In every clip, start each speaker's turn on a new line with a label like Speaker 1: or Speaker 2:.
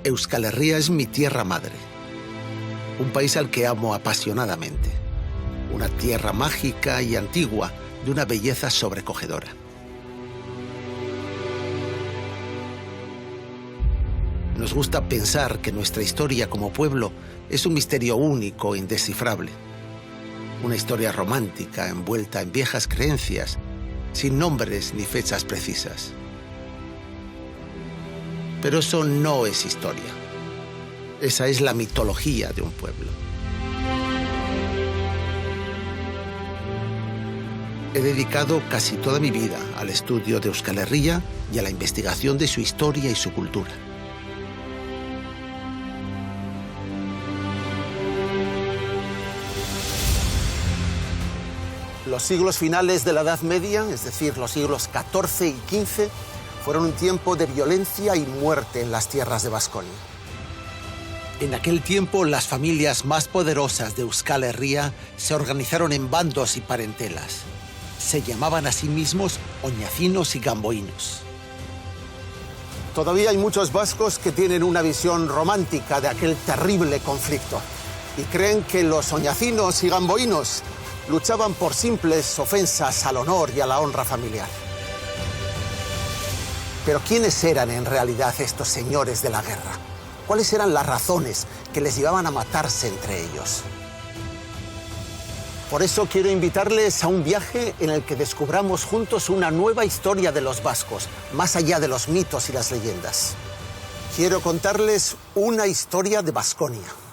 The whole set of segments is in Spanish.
Speaker 1: Euskal Herria es mi tierra madre, un país al que amo apasionadamente, una tierra mágica y antigua de una belleza sobrecogedora. Nos gusta pensar que nuestra historia como pueblo es un misterio único e indescifrable, una historia romántica envuelta en viejas creencias, sin nombres ni fechas precisas. Pero eso no es historia. Esa es la mitología de un pueblo. He dedicado casi toda mi vida al estudio de Euskal Herria y a la investigación de su historia y su cultura. Los siglos finales de la Edad Media, es decir, los siglos XIV y XV, fueron un tiempo de violencia y muerte en las tierras de Baskonia. En aquel tiempo, las familias más poderosas de Euskal Herria se organizaron en bandos y parentelas. Se llamaban a sí mismos oñacinos y gamboínos. Todavía hay muchos vascos que tienen una visión romántica de aquel terrible conflicto y creen que los oñacinos y gamboínos luchaban por simples ofensas al honor y a la honra familiar. Pero ¿quiénes eran en realidad estos señores de la guerra? ¿Cuáles eran las razones que les llevaban a matarse entre ellos? Por eso quiero invitarles a un viaje en el que descubramos juntos una nueva historia de los vascos, más allá de los mitos y las leyendas. Quiero contarles una historia de Baskonia.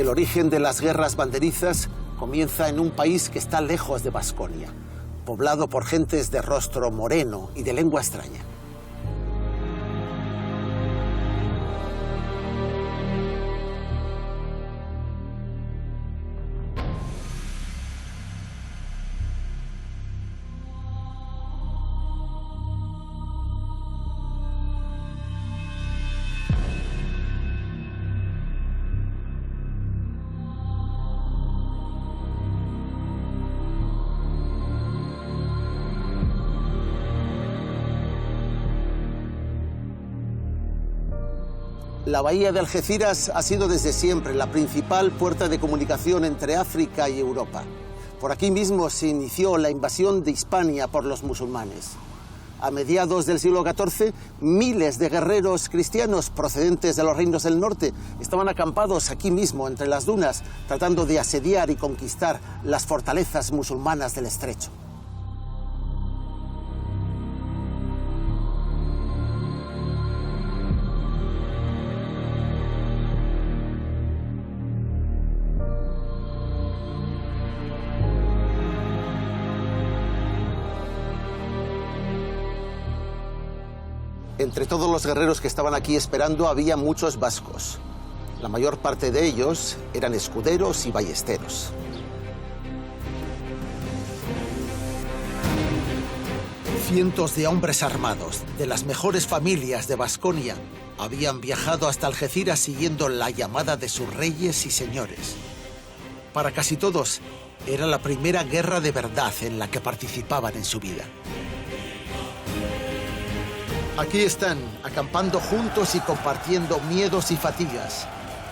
Speaker 1: El origen de las guerras banderizas comienza en un país que está lejos de Baskonia, poblado por gentes de rostro moreno y de lengua extraña. La bahía de Algeciras ha sido desde siempre la principal puerta de comunicación entre África y Europa. Por aquí mismo se inició la invasión de Hispania por los musulmanes. A mediados del siglo XIV, miles de guerreros cristianos procedentes de los reinos del norte estaban acampados aquí mismo, entre las dunas, tratando de asediar y conquistar las fortalezas musulmanas del estrecho. Entre todos los guerreros que estaban aquí esperando había muchos vascos. La mayor parte de ellos eran escuderos y ballesteros. Cientos de hombres armados de las mejores familias de Baskonia habían viajado hasta Algeciras siguiendo la llamada de sus reyes y señores. Para casi todos, era la primera guerra de verdad en la que participaban en su vida. Aquí están, acampando juntos y compartiendo miedos y fatigas.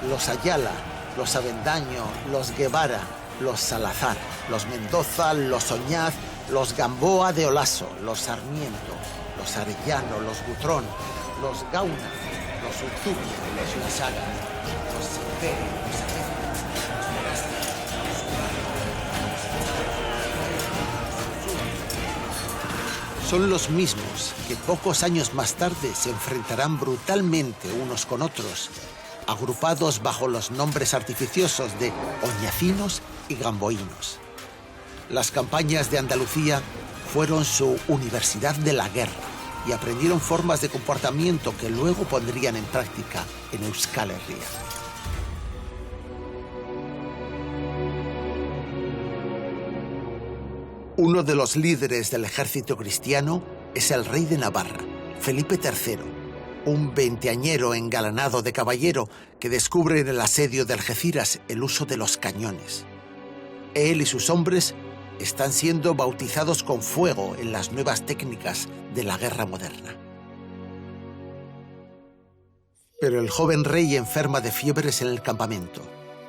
Speaker 1: Los Ayala, los Avendaño, los Guevara, los Salazar, los Mendoza, los Oñaz Los Gamboa de Olaso, los Sarmiento, los Arellano, los Butrón, los Gauna, los Urtubia, los Lasaga, los Silveri, los Saavedra, los Verástegui, los Urraca, son los mismos que pocos años más tarde se enfrentarán brutalmente unos con otros, agrupados bajo los nombres artificiosos de oñacinos y gamboínos. Las campañas de Andalucía fueron su universidad de la guerra y aprendieron formas de comportamiento que luego pondrían en práctica en Euskal Herria. Uno de los líderes del ejército cristiano es el rey de Navarra, Felipe III, un veinteañero engalanado de caballero que descubre en el asedio de Algeciras el uso de los cañones. Él y sus hombres están siendo bautizados con fuego en las nuevas técnicas de la guerra moderna. Pero el joven rey enferma de fiebres en el campamento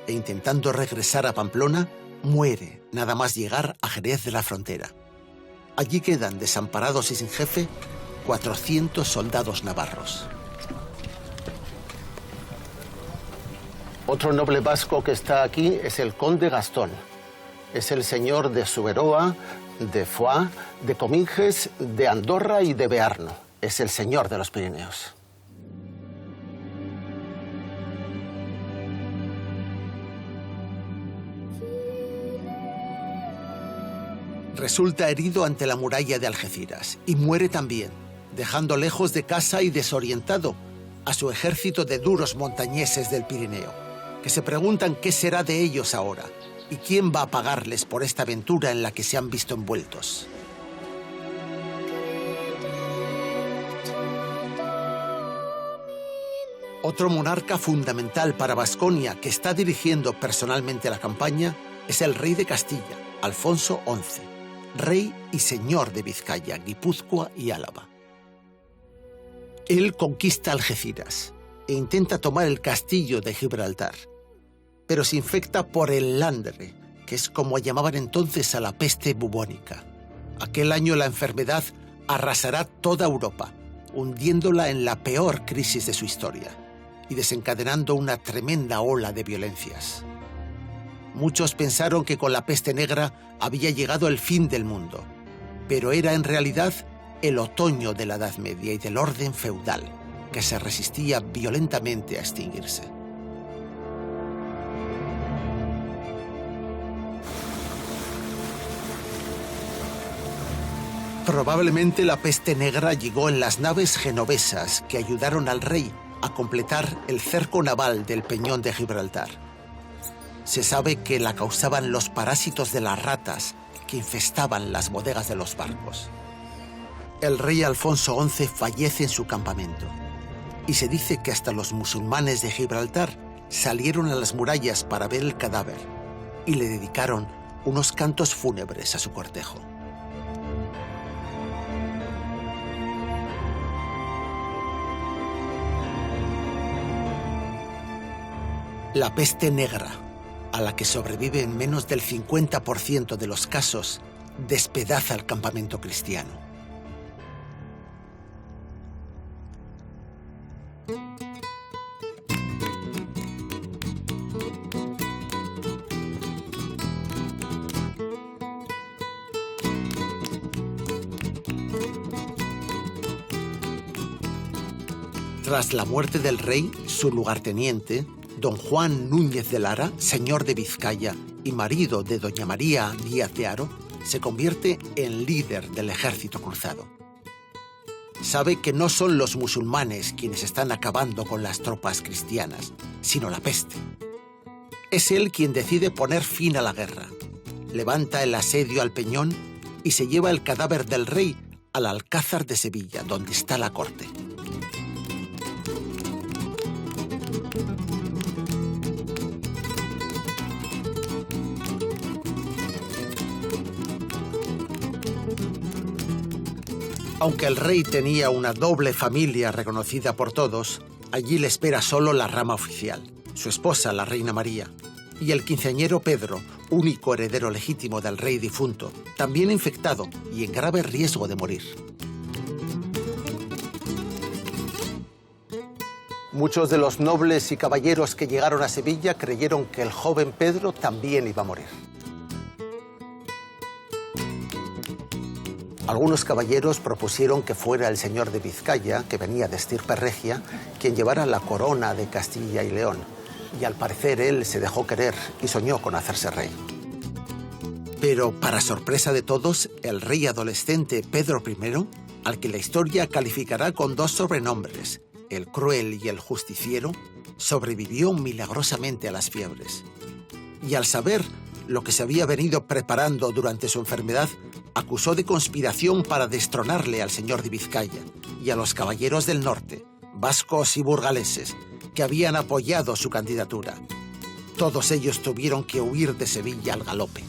Speaker 1: e intentando regresar a Pamplona, muere nada más llegar a Jerez de la Frontera. Allí quedan desamparados y sin jefe 400 soldados navarros. Otro noble vasco que está aquí es el conde Gastón. Es el señor de Suberoa, de Foix, de Cominges, de Andorra y de Bearno. Es el señor de los Pirineos. Resulta herido ante la muralla de Algeciras y muere también, dejando lejos de casa y desorientado a su ejército de duros montañeses del Pirineo, que se preguntan qué será de ellos ahora y quién va a pagarles por esta aventura en la que se han visto envueltos. Otro monarca fundamental para Baskonia que está dirigiendo personalmente la campaña es el rey de Castilla, Alfonso XI, rey y señor de Vizcaya, Guipúzcoa y Álava. Él conquista Algeciras e intenta tomar el castillo de Gibraltar, pero se infecta por el Landre, que es como llamaban entonces a la peste bubónica. Aquel año la enfermedad arrasará toda Europa, hundiéndola en la peor crisis de su historia y desencadenando una tremenda ola de violencias. Muchos pensaron que con la peste negra había llegado el fin del mundo, pero era en realidad el otoño de la Edad Media y del orden feudal, que se resistía violentamente a extinguirse. Probablemente la peste negra llegó en las naves genovesas que ayudaron al rey a completar el cerco naval del Peñón de Gibraltar. Se sabe que la causaban los parásitos de las ratas que infestaban las bodegas de los barcos. El rey Alfonso XI fallece en su campamento y se dice que hasta los musulmanes de Gibraltar salieron a las murallas para ver el cadáver y le dedicaron unos cantos fúnebres a su cortejo. La peste negra, a la que sobrevive en menos del 50% de los casos, despedaza el campamento cristiano. Tras la muerte del rey, su lugarteniente, don Juan Núñez de Lara, señor de Vizcaya y marido de doña María Díaz de Haro, se convierte en líder del ejército cruzado. Sabe que no son los musulmanes quienes están acabando con las tropas cristianas, sino la peste. Es él quien decide poner fin a la guerra. Levanta el asedio al Peñón y se lleva el cadáver del rey al Alcázar de Sevilla, donde está la corte. Aunque el rey tenía una doble familia reconocida por todos, allí le espera solo la rama oficial, su esposa, la reina María, y el quinceañero Pedro, único heredero legítimo del rey difunto, también infectado y en grave riesgo de morir. Muchos de los nobles y caballeros que llegaron a Sevilla creyeron que el joven Pedro también iba a morir. Algunos caballeros propusieron que fuera el señor de Vizcaya, que venía de estirpe regia, quien llevara la corona de Castilla y León. Y al parecer él se dejó querer y soñó con hacerse rey. Pero, para sorpresa de todos, el rey adolescente Pedro I, al que la historia calificará con dos sobrenombres, el cruel y el justiciero, sobrevivió milagrosamente a las fiebres. Y al saber lo que se había venido preparando durante su enfermedad, acusó de conspiración para destronarle al señor de Vizcaya y a los caballeros del norte, vascos y burgaleses, que habían apoyado su candidatura. Todos ellos tuvieron que huir de Sevilla al galope.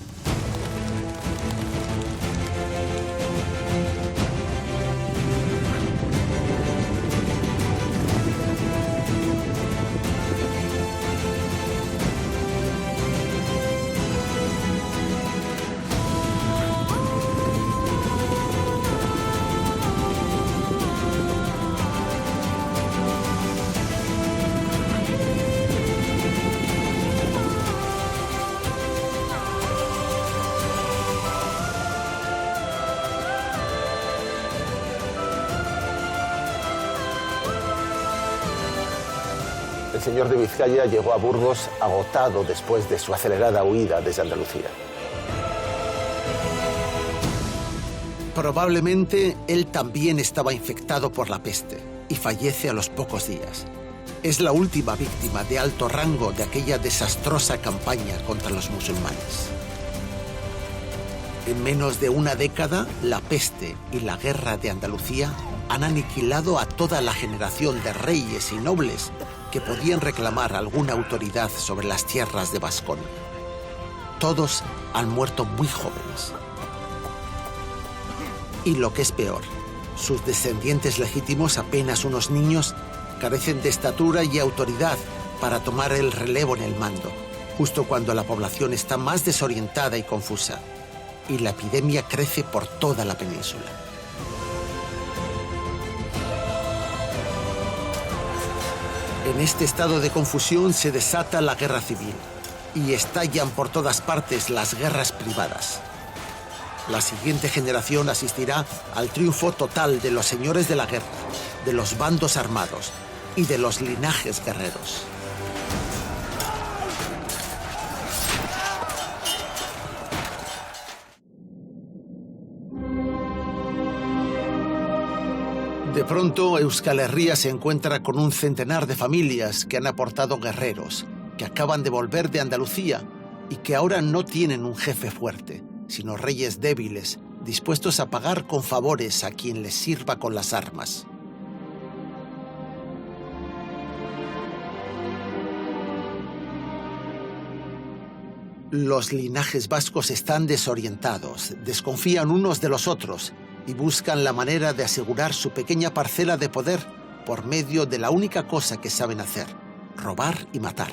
Speaker 1: El señor de Vizcaya llegó a Burgos agotado después de su acelerada huida desde Andalucía. Probablemente él también estaba infectado por la peste y fallece a los pocos días. Es la última víctima de alto rango de aquella desastrosa campaña contra los musulmanes. En menos de una década, la peste y la guerra de Andalucía han aniquilado a toda la generación de reyes y nobles que podían reclamar alguna autoridad sobre las tierras de Vasconia. Todos han muerto muy jóvenes. Y lo que es peor, sus descendientes legítimos, apenas unos niños, carecen de estatura y autoridad para tomar el relevo en el mando, justo cuando la población está más desorientada y confusa, y la epidemia crece por toda la península. En este estado de confusión se desata la guerra civil y estallan por todas partes las guerras privadas. La siguiente generación asistirá al triunfo total de los señores de la guerra, de los bandos armados y de los linajes guerreros. De pronto, Euskal Herria se encuentra con un centenar de familias que han aportado guerreros, que acaban de volver de Andalucía y que ahora no tienen un jefe fuerte, sino reyes débiles, dispuestos a pagar con favores a quien les sirva con las armas. Los linajes vascos están desorientados, desconfían unos de los otros y buscan la manera de asegurar su pequeña parcela de poder por medio de la única cosa que saben hacer: robar y matar.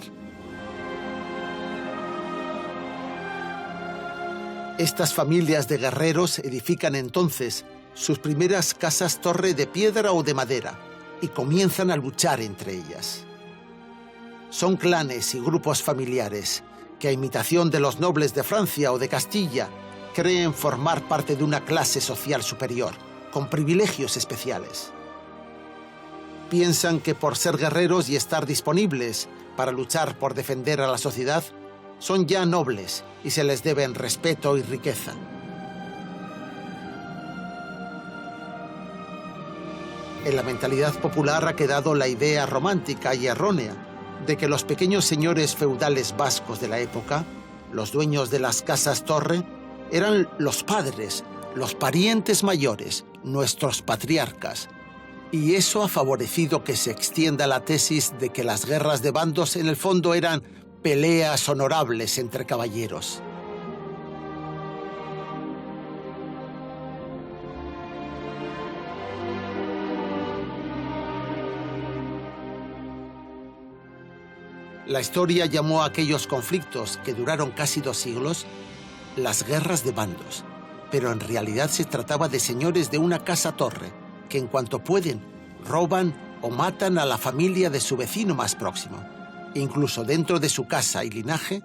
Speaker 1: Estas familias de guerreros edifican entonces sus primeras casas-torre de piedra o de madera y comienzan a luchar entre ellas. Son clanes y grupos familiares que, a imitación de los nobles de Francia o de Castilla, creen formar parte de una clase social superior, con privilegios especiales. Piensan que por ser guerreros y estar disponibles para luchar por defender a la sociedad, son ya nobles y se les deben respeto y riqueza. En la mentalidad popular ha quedado la idea romántica y errónea de que los pequeños señores feudales vascos de la época, los dueños de las casas-torre, eran los padres, los parientes mayores, nuestros patriarcas. Y eso ha favorecido que se extienda la tesis de que las guerras de bandos en el fondo eran peleas honorables entre caballeros. La historia llamó a aquellos conflictos, que duraron casi 2 siglos, las guerras de bandos. Pero en realidad se trataba de señores de una casa-torre, que en cuanto pueden, roban o matan a la familia de su vecino más próximo. Incluso dentro de su casa y linaje,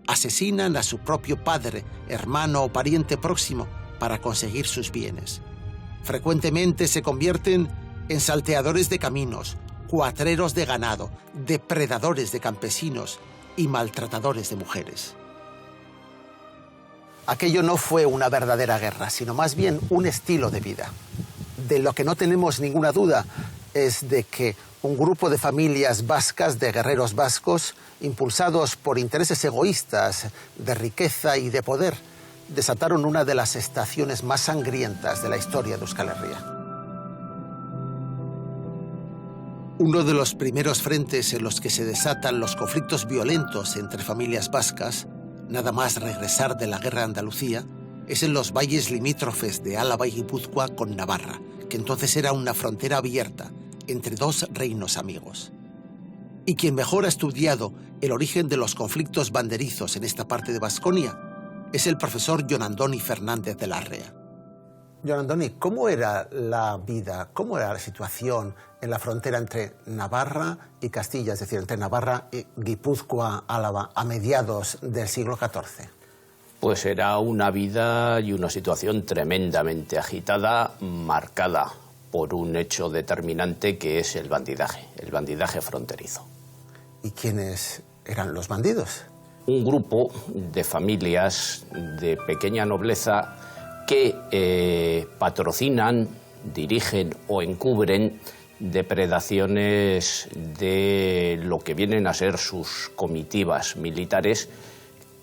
Speaker 1: asesinan a su propio padre, hermano o pariente próximo para conseguir sus bienes. Frecuentemente se convierten en salteadores de caminos, cuatreros de ganado, depredadores de campesinos y maltratadores de mujeres. Aquello no fue una verdadera guerra, sino más bien un estilo de vida. De lo que no tenemos ninguna duda es de que un grupo de familias vascas, de guerreros vascos, impulsados por intereses egoístas de riqueza y de poder, desataron una de las estaciones más sangrientas de la historia de Euskal Herria. Uno de los primeros frentes en los que se desatan los conflictos violentos entre familias vascas, nada más regresar de la guerra de Andalucía, es en los valles limítrofes de Álava y Guipúzcoa con Navarra, que entonces era una frontera abierta entre 2 reinos amigos. Y quien mejor ha estudiado el origen de los conflictos banderizos en esta parte de Baskonia es el profesor Jon Andoni Fernández de Larrea. Jon Andoni, ¿cómo era la vida, cómo era la situación en la frontera entre Navarra y Castilla, es decir, entre Navarra y Guipúzcoa, Álava, a mediados del siglo XIV?
Speaker 2: Pues era una vida y una situación tremendamente agitada, marcada por un hecho determinante que es el bandidaje fronterizo.
Speaker 1: ¿Y quiénes eran los bandidos?
Speaker 2: Un grupo de familias de pequeña nobleza que patrocinan, dirigen o encubren depredaciones de lo que vienen a ser sus comitivas militares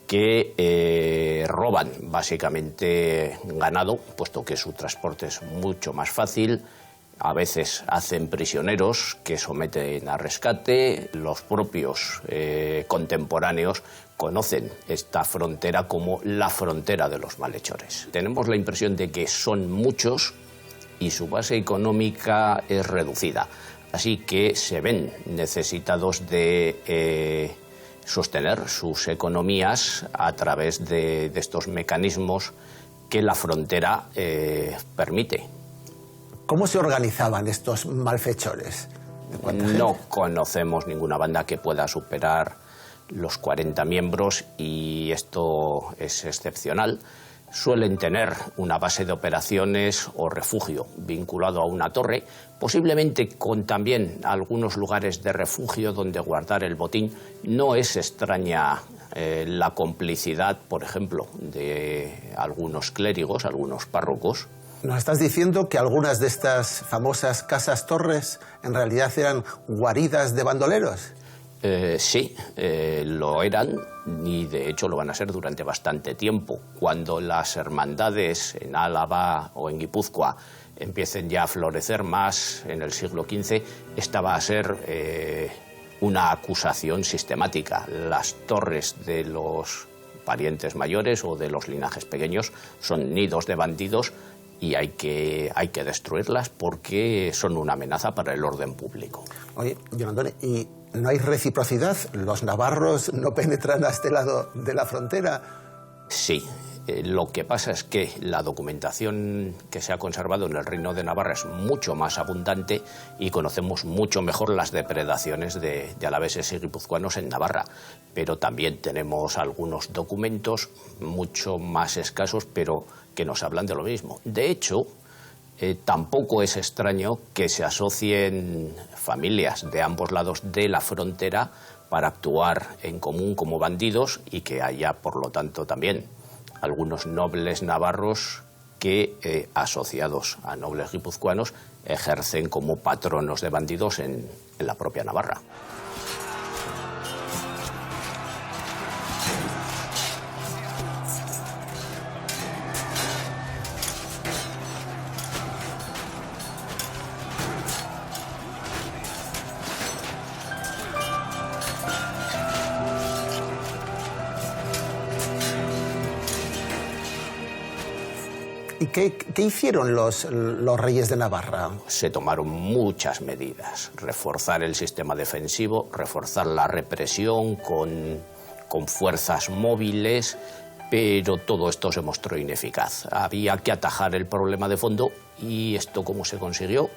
Speaker 2: que roban básicamente ganado, puesto que su transporte es mucho más fácil. A veces hacen prisioneros que someten a rescate. Los propios contemporáneos conocen esta frontera como la frontera de los malhechores. Tenemos la impresión de que son muchos y su base económica es reducida. Así que se ven necesitados de sostener sus economías a través de estos mecanismos que la frontera permite.
Speaker 1: ¿Cómo se organizaban estos malhechores?
Speaker 2: No conocemos ninguna banda que pueda superar los 40 miembros y esto es excepcional. Suelen tener una base de operaciones o refugio vinculado a una torre, posiblemente con también algunos lugares de refugio donde guardar el botín. No es extraña la complicidad, por ejemplo, de algunos clérigos, algunos párrocos.
Speaker 1: ¿Nos estás diciendo que algunas de estas famosas casas-torres en realidad eran guaridas de bandoleros?
Speaker 2: Sí, lo eran y de hecho lo van a ser durante bastante tiempo. Cuando las hermandades en Álava o en Guipúzcoa empiecen ya a florecer más en el siglo XV, esta va a ser una acusación sistemática. Las torres de los parientes mayores o de los linajes pequeños son nidos de bandidos y hay que destruirlas porque son una amenaza para el orden público.
Speaker 1: Oye, Jon Andoni, ¿y no hay reciprocidad? ¿Los navarros no penetran a este lado de la frontera?
Speaker 2: Sí. Lo que pasa es que la documentación que se ha conservado en el Reino de Navarra es mucho más abundante y conocemos mucho mejor las depredaciones de alaveses y guipuzcoanos en Navarra. Pero también tenemos algunos documentos mucho más escasos, pero que nos hablan de lo mismo. De hecho, tampoco es extraño que se asocien familias de ambos lados de la frontera para actuar en común como bandidos y que haya, por lo tanto, también algunos nobles navarros que, asociados a nobles guipuzcoanos, ejercen como patronos de bandidos en la propia Navarra.
Speaker 1: ¿Y qué hicieron los reyes de Navarra?
Speaker 2: Se tomaron muchas medidas. Reforzar el sistema defensivo, reforzar la represión con fuerzas móviles, pero todo esto se mostró ineficaz. Había que atajar el problema de fondo y esto, ¿cómo se consiguió?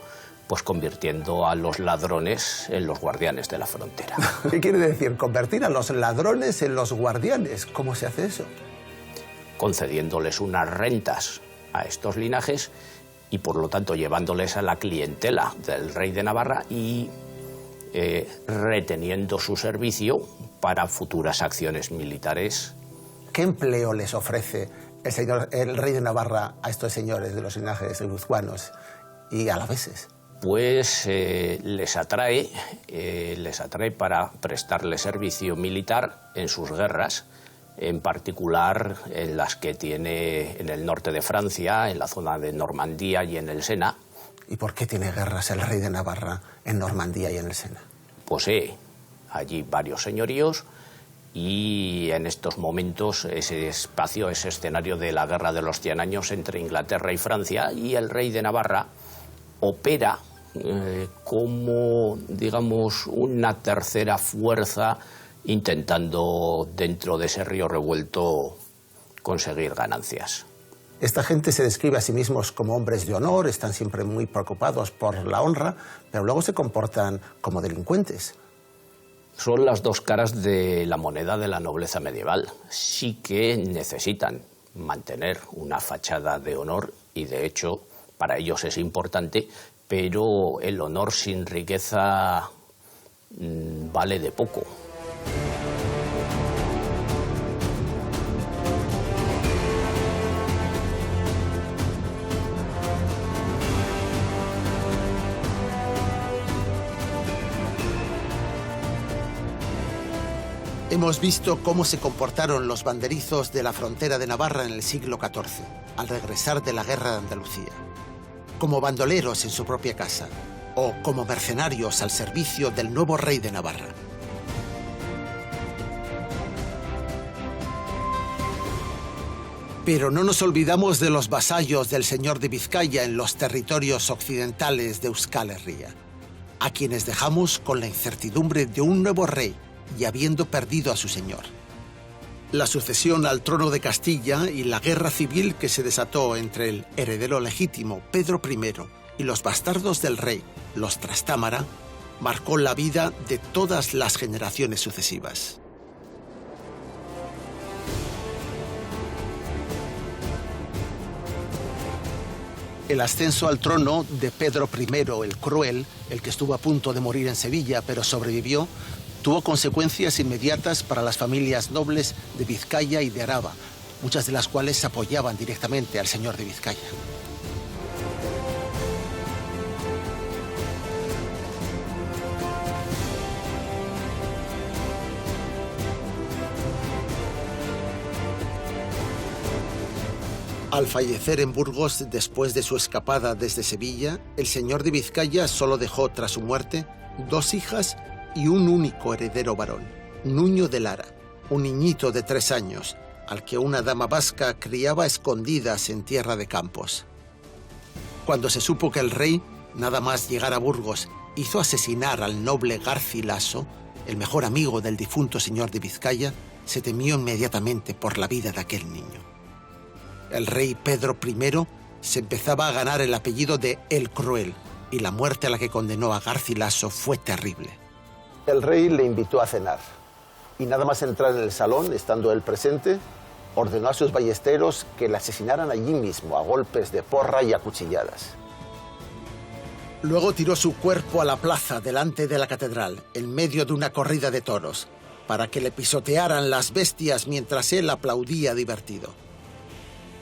Speaker 2: Pues convirtiendo a los ladrones en los guardianes de la frontera.
Speaker 1: ¿Qué quiere decir? ¿Convertir a los ladrones en los guardianes? ¿Cómo se hace eso?
Speaker 2: Concediéndoles unas rentas a estos linajes y, por lo tanto, llevándoles a la clientela del rey de Navarra y reteniendo su servicio para futuras acciones militares.
Speaker 1: ¿Qué empleo les ofrece el rey de Navarra a estos señores de los linajes guipuzcoanos y alaveses?
Speaker 2: Pues les atrae para prestarle servicio militar en sus guerras, en particular en las que tiene en el norte de Francia, en la zona de Normandía y en el Sena.
Speaker 1: ¿Y por qué tiene guerras el rey de Navarra en Normandía y en el Sena?
Speaker 2: Posee allí varios señoríos y en estos momentos ese espacio, ese escenario de la Guerra de los 100 años entre Inglaterra y Francia, y el rey de Navarra opera como, digamos, una tercera fuerza intentando dentro de ese río revuelto conseguir ganancias.
Speaker 1: Esta gente se describe a sí mismos como hombres de honor, están siempre muy preocupados por la honra, pero luego se comportan como delincuentes.
Speaker 2: Son las dos caras de la moneda de la nobleza medieval. Sí que necesitan mantener una fachada de honor y, de hecho, para ellos es importante, pero el honor sin riqueza vale de poco.
Speaker 1: Hemos visto cómo se comportaron los banderizos de la frontera de Navarra en el siglo XIV, al regresar de la Guerra de Andalucía, como bandoleros en su propia casa o como mercenarios al servicio del nuevo rey de Navarra. Pero no nos olvidamos de los vasallos del señor de Vizcaya en los territorios occidentales de Euskal Herria, a quienes dejamos con la incertidumbre de un nuevo rey y habiendo perdido a su señor. La sucesión al trono de Castilla y la guerra civil que se desató entre el heredero legítimo Pedro I y los bastardos del rey, los Trastámara, marcó la vida de todas las generaciones sucesivas. El ascenso al trono de Pedro I el Cruel, el que estuvo a punto de morir en Sevilla pero sobrevivió, tuvo consecuencias inmediatas para las familias nobles de Vizcaya y de Araba, muchas de las cuales apoyaban directamente al señor de Vizcaya. Al fallecer en Burgos después de su escapada desde Sevilla, el señor de Vizcaya solo dejó tras su muerte 2 hijas y un único heredero varón, Nuño de Lara, un niñito de 3 años, al que una dama vasca criaba a escondidas en tierra de Campos. Cuando se supo que el rey, nada más llegar a Burgos, hizo asesinar al noble Garcilaso, el mejor amigo del difunto señor de Vizcaya, se temió inmediatamente por la vida de aquel niño. El rey Pedro I se empezaba a ganar el apellido de El Cruel, y la muerte a la que condenó a Garcilaso fue terrible. El rey le invitó a cenar, y nada más entrar en el salón, estando él presente, ordenó a sus ballesteros que le asesinaran allí mismo, a golpes de porra y a cuchilladas. Luego tiró su cuerpo a la plaza delante de la catedral, en medio de una corrida de toros, para que le pisotearan las bestias mientras él aplaudía divertido.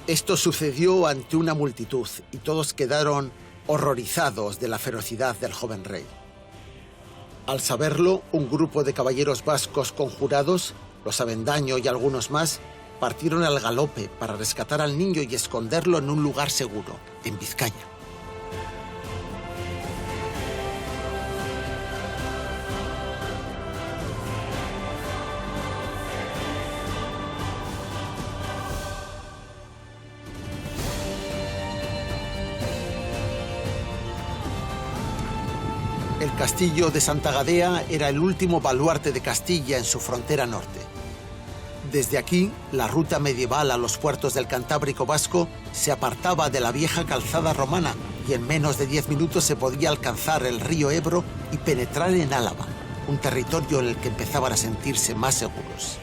Speaker 1: Esto sucedió ante una multitud, y todos quedaron horrorizados de la ferocidad del joven rey. Al saberlo, un grupo de caballeros vascos conjurados, los Avendaño y algunos más, partieron al galope para rescatar al niño y esconderlo en un lugar seguro, en Vizcaya. El castillo de Santa Gadea era el último baluarte de Castilla en su frontera norte. Desde aquí, la ruta medieval a los puertos del Cantábrico vasco se apartaba de la vieja calzada romana y en menos de 10 minutos se podía alcanzar el río Ebro y penetrar en Álava, un territorio en el que empezaban a sentirse más seguros.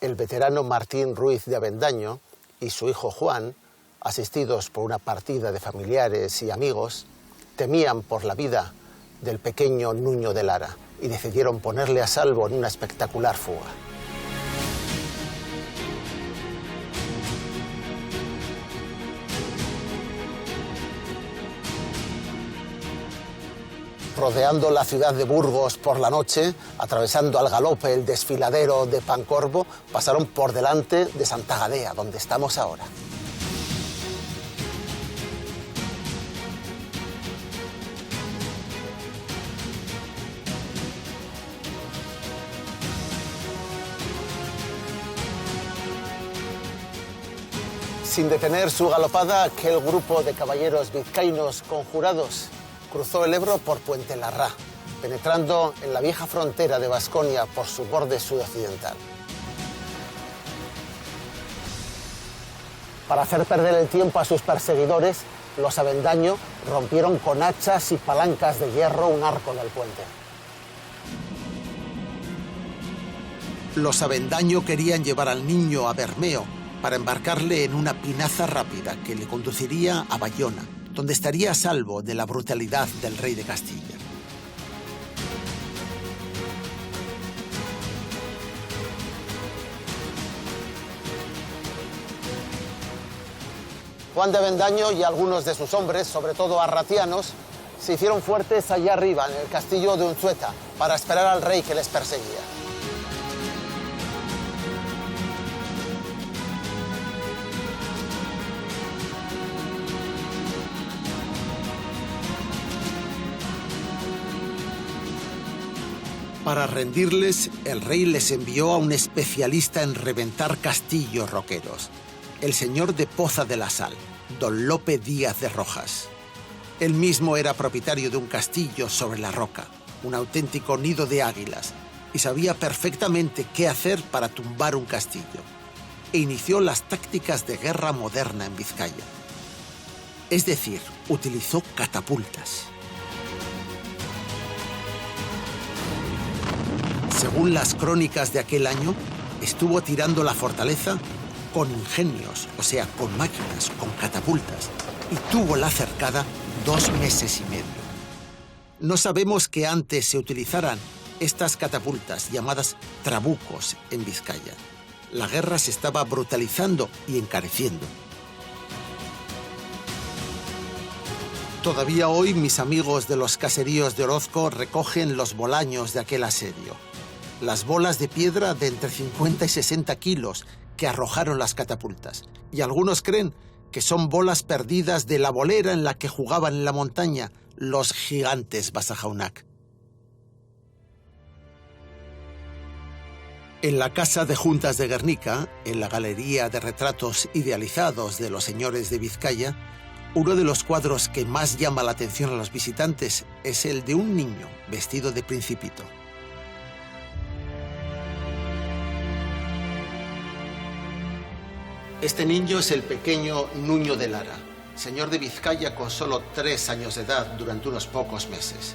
Speaker 1: El veterano Martín Ruiz de Avendaño y su hijo Juan, asistidos por una partida de familiares y amigos, temían por la vida del pequeño Nuño de Lara y decidieron ponerle a salvo en una espectacular fuga. Rodeando la ciudad de Burgos por la noche, atravesando al galope el desfiladero de Pancorbo, pasaron por delante de Santa Gadea, donde estamos ahora. Sin detener su galopada, aquel grupo de caballeros vizcaínos conjurados cruzó el Ebro por Puente Larra, penetrando en la vieja frontera de Baskonia por su borde sudoccidental. Para hacer perder el tiempo a sus perseguidores, los Avendaño rompieron con hachas y palancas de hierro un arco del puente. Los Avendaño querían llevar al niño a Bermeo para embarcarle en una pinaza rápida que le conduciría a Bayona, donde estaría a salvo de la brutalidad del rey de Castilla. Juan de Avendaño y algunos de sus hombres, sobre todo arratianos, se hicieron fuertes allá arriba, en el castillo de Unzueta, para esperar al rey que les perseguía. Para rendirles, el rey les envió a un especialista en reventar castillos roqueros, el señor de Poza de la Sal, don Lope Díaz de Rojas. Él mismo era propietario de un castillo sobre la roca, un auténtico nido de águilas, y sabía perfectamente qué hacer para tumbar un castillo, e inició las tácticas de guerra moderna en Vizcaya. Es decir, utilizó catapultas. Según las crónicas de aquel año, estuvo tirando la fortaleza con ingenios, o sea, con máquinas, con catapultas, y tuvo la cercada 2 meses y medio. No sabemos que antes se utilizaran estas catapultas, llamadas trabucos en Vizcaya. La guerra se estaba brutalizando y encareciendo. Todavía hoy mis amigos de los caseríos de Orozco recogen los bolaños de aquel asedio. Las bolas de piedra de entre 50 y 60 kilos que arrojaron las catapultas. Y algunos creen que son bolas perdidas de la bolera en la que jugaban en la montaña los gigantes Basajaunac. En la Casa de Juntas de Guernica, en la galería de retratos idealizados de los señores de Vizcaya, uno de los cuadros que más llama la atención a los visitantes es el de un niño vestido de principito. Este niño es el pequeño Nuño de Lara, señor de Vizcaya con solo 3 años de edad durante unos pocos meses.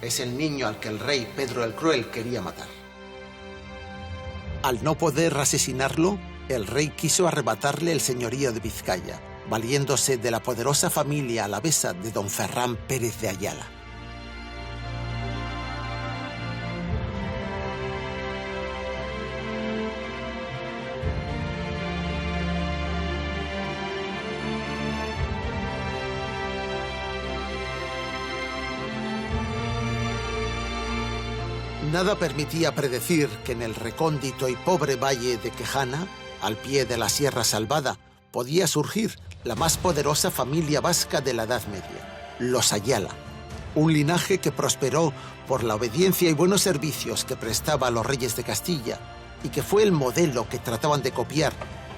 Speaker 1: Es el niño al que el rey Pedro el Cruel quería matar. Al no poder asesinarlo, el rey quiso arrebatarle el señorío de Vizcaya, valiéndose de la poderosa familia alavesa de don Ferrán Pérez de Ayala. Nada permitía predecir que en el recóndito y pobre valle de Quejana, al pie de la Sierra Salvada, podía surgir la más poderosa familia vasca de la Edad Media, los Ayala, un linaje que prosperó por la obediencia y buenos servicios que prestaba a los reyes de Castilla y que fue el modelo que trataban de copiar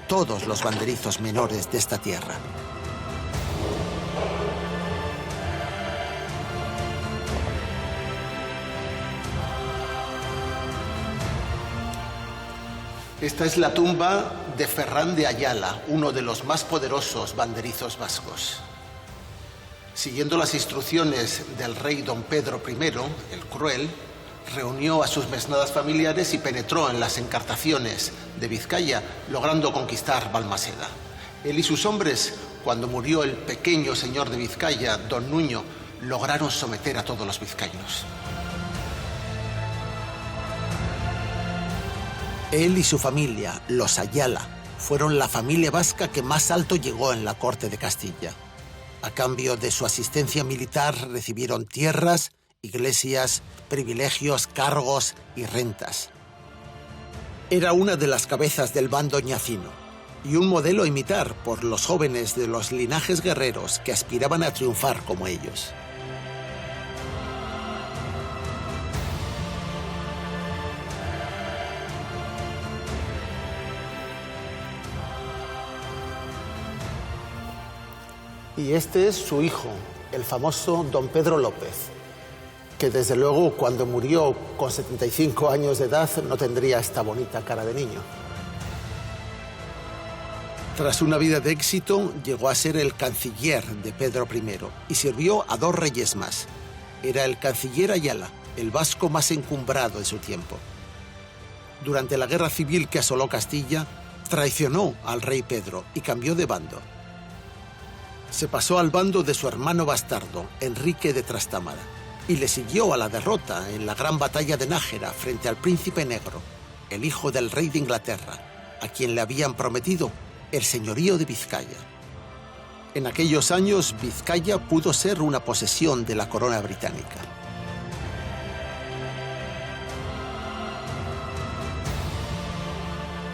Speaker 1: todos los banderizos menores de esta tierra. Esta es la tumba de Ferran de Ayala, uno de los más poderosos banderizos vascos. Siguiendo las instrucciones del rey don Pedro I, el Cruel, reunió a sus mesnadas familiares y penetró en las encartaciones de Vizcaya, logrando conquistar Balmaseda. Él y sus hombres, cuando murió el pequeño señor de Vizcaya, don Nuño, lograron someter a todos los vizcaínos. Él y su familia, los Ayala, fueron la familia vasca que más alto llegó en la corte de Castilla. A cambio de su asistencia militar recibieron tierras, iglesias, privilegios, cargos y rentas. Era una de las cabezas del bando ñacino y un modelo a imitar por los jóvenes de los linajes guerreros que aspiraban a triunfar como ellos. Y este es su hijo, el famoso don Pedro López, que desde luego cuando murió con 75 años de edad no tendría esta bonita cara de niño. Tras una vida de éxito, llegó a ser el canciller de Pedro I y sirvió a dos reyes más. Era el canciller Ayala, el vasco más encumbrado de su tiempo. Durante la guerra civil que asoló Castilla, traicionó al rey Pedro y cambió de bando. Se pasó al bando de su hermano bastardo, Enrique de Trastámara, y le siguió a la derrota en la gran batalla de Nájera frente al príncipe negro, el hijo del rey de Inglaterra, a quien le habían prometido el señorío de Vizcaya. En aquellos años, Vizcaya pudo ser una posesión de la corona británica.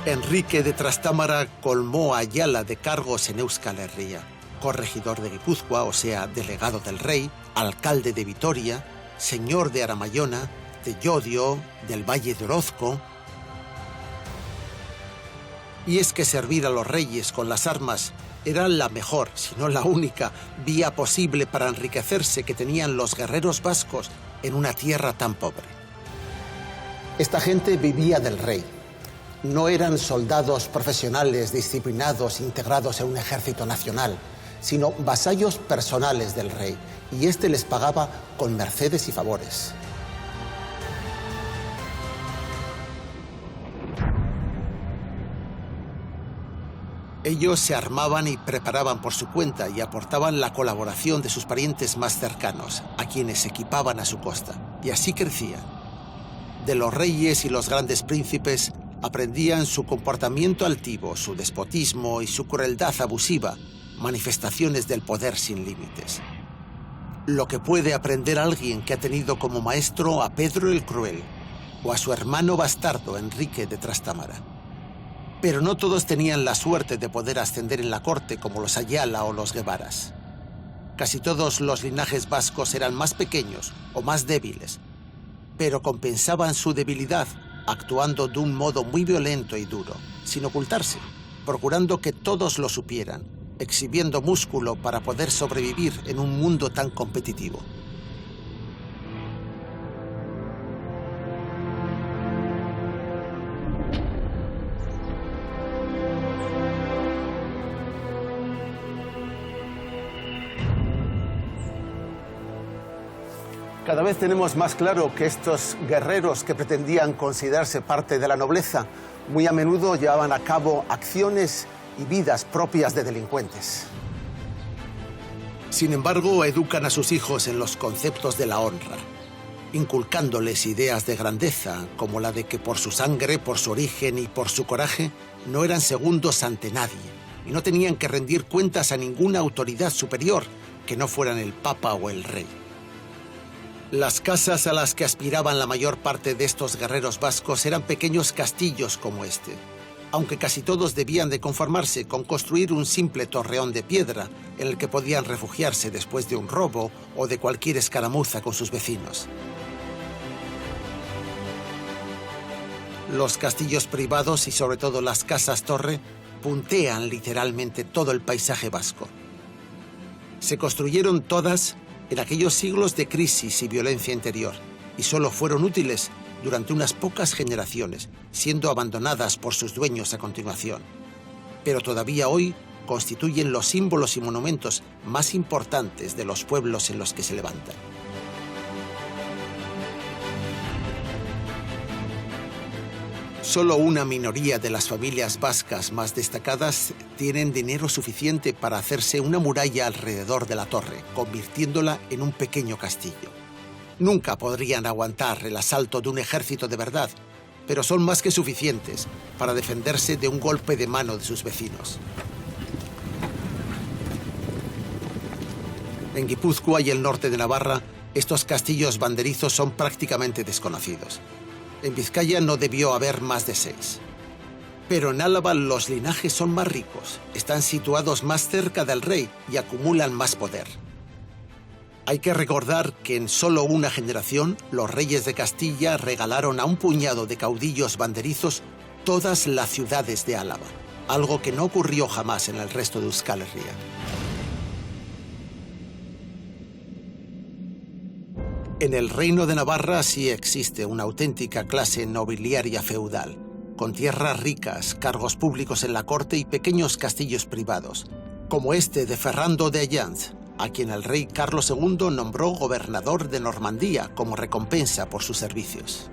Speaker 1: Enrique de Trastámara colmó a Ayala de cargos en Euskal Herria: corregidor de Guipúzcoa, o sea, delegado del rey, alcalde de Vitoria, señor de Aramayona, de Llodio, del Valle de Orozco. Y es que servir a los reyes con las armas era la mejor, si no la única, vía posible para enriquecerse que tenían los guerreros vascos en una tierra tan pobre. Esta gente vivía del rey. No eran soldados profesionales disciplinados integrados en un ejército nacional, sino vasallos personales del rey, y éste les pagaba con mercedes y favores. Ellos se armaban y preparaban por su cuenta y aportaban la colaboración de sus parientes más cercanos, a quienes equipaban a su costa, y así crecían. De los reyes y los grandes príncipes aprendían su comportamiento altivo, su despotismo y su crueldad abusiva, manifestaciones del poder sin límites. Lo que puede aprender alguien que ha tenido como maestro a Pedro el Cruel o a su hermano bastardo Enrique de Trastámara. Pero no todos tenían la suerte de poder ascender en la corte como los Ayala o los Guevaras. Casi todos los linajes vascos eran más pequeños o más débiles, pero compensaban su debilidad actuando de un modo muy violento y duro, sin ocultarse, procurando que todos lo supieran, exhibiendo músculo para poder sobrevivir en un mundo tan competitivo. Cada vez tenemos más claro que estos guerreros que pretendían considerarse parte de la nobleza, muy a menudo llevaban a cabo acciones y vidas propias de delincuentes. Sin embargo, educan a sus hijos en los conceptos de la honra, inculcándoles ideas de grandeza, como la de que por su sangre, por su origen y por su coraje, no eran segundos ante nadie, y no tenían que rendir cuentas a ninguna autoridad superior que no fueran el Papa o el Rey. Las casas a las que aspiraban la mayor parte de estos guerreros vascos eran pequeños castillos como este, aunque casi todos debían de conformarse con construir un simple torreón de piedra en el que podían refugiarse después de un robo o de cualquier escaramuza con sus vecinos. Los castillos privados y sobre todo las casas torre puntean literalmente todo el paisaje vasco. Se construyeron todas en aquellos siglos de crisis y violencia interior y solo fueron útiles durante unas pocas generaciones, siendo abandonadas por sus dueños a continuación. Pero todavía hoy constituyen los símbolos y monumentos más importantes de los pueblos en los que se levantan. Solo una minoría de las familias vascas más destacadas tienen dinero suficiente para hacerse una muralla alrededor de la torre, convirtiéndola en un pequeño castillo. Nunca podrían aguantar el asalto de un ejército de verdad, pero son más que suficientes para defenderse de un golpe de mano de sus vecinos. En Guipúzcoa y el norte de Navarra, estos castillos banderizos son prácticamente desconocidos. En Vizcaya no debió haber más de 6. Pero en Álava los linajes son más ricos, están situados más cerca del rey y acumulan más poder. Hay que recordar que en solo una generación los reyes de Castilla regalaron a un puñado de caudillos banderizos todas las ciudades de Álava, algo que no ocurrió jamás en el resto de Euskal Herria. En el Reino de Navarra sí existe una auténtica clase nobiliaria feudal, con tierras ricas, cargos públicos en la corte y pequeños castillos privados, como este de Ferrando de Allanz, a quien el rey Carlos II nombró gobernador de Normandía como recompensa por sus servicios.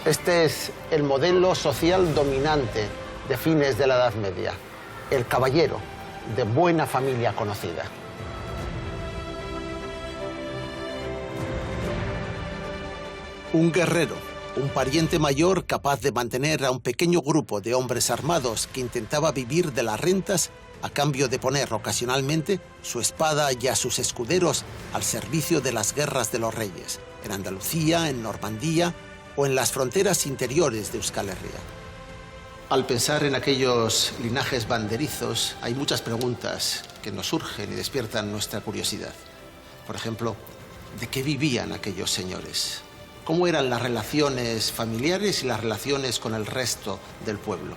Speaker 1: Este es el modelo social dominante de fines de la Edad Media. El caballero de buena familia conocida. Un guerrero, un pariente mayor capaz de mantener a un pequeño grupo de hombres armados que intentaba vivir de las rentas a cambio de poner ocasionalmente su espada y a sus escuderos al servicio de las guerras de los reyes, en Andalucía, en Normandía o en las fronteras interiores de Euskal Herria. Al pensar en aquellos linajes banderizos, hay muchas preguntas que nos surgen y despiertan nuestra curiosidad. Por ejemplo, ¿de qué vivían aquellos señores? ¿Cómo eran las relaciones familiares y las relaciones con el resto del pueblo?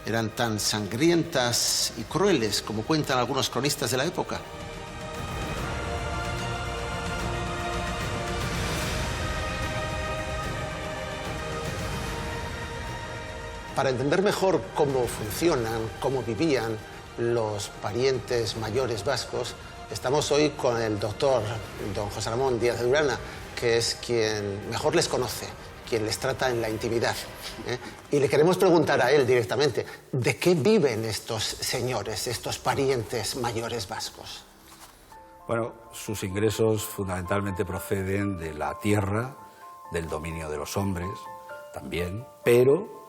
Speaker 1: ¿Eran tan sangrientas y crueles como cuentan algunos cronistas de la época? Para entender mejor cómo funcionan, cómo vivían los parientes mayores vascos, estamos hoy con el doctor don José Ramón Díaz de Durana, que es quien mejor les conoce, quien les trata en la intimidad. Y le queremos preguntar a él directamente, ¿de qué viven estos señores, estos parientes mayores vascos?
Speaker 3: Bueno, sus ingresos fundamentalmente proceden de la tierra, del dominio de los hombres también, pero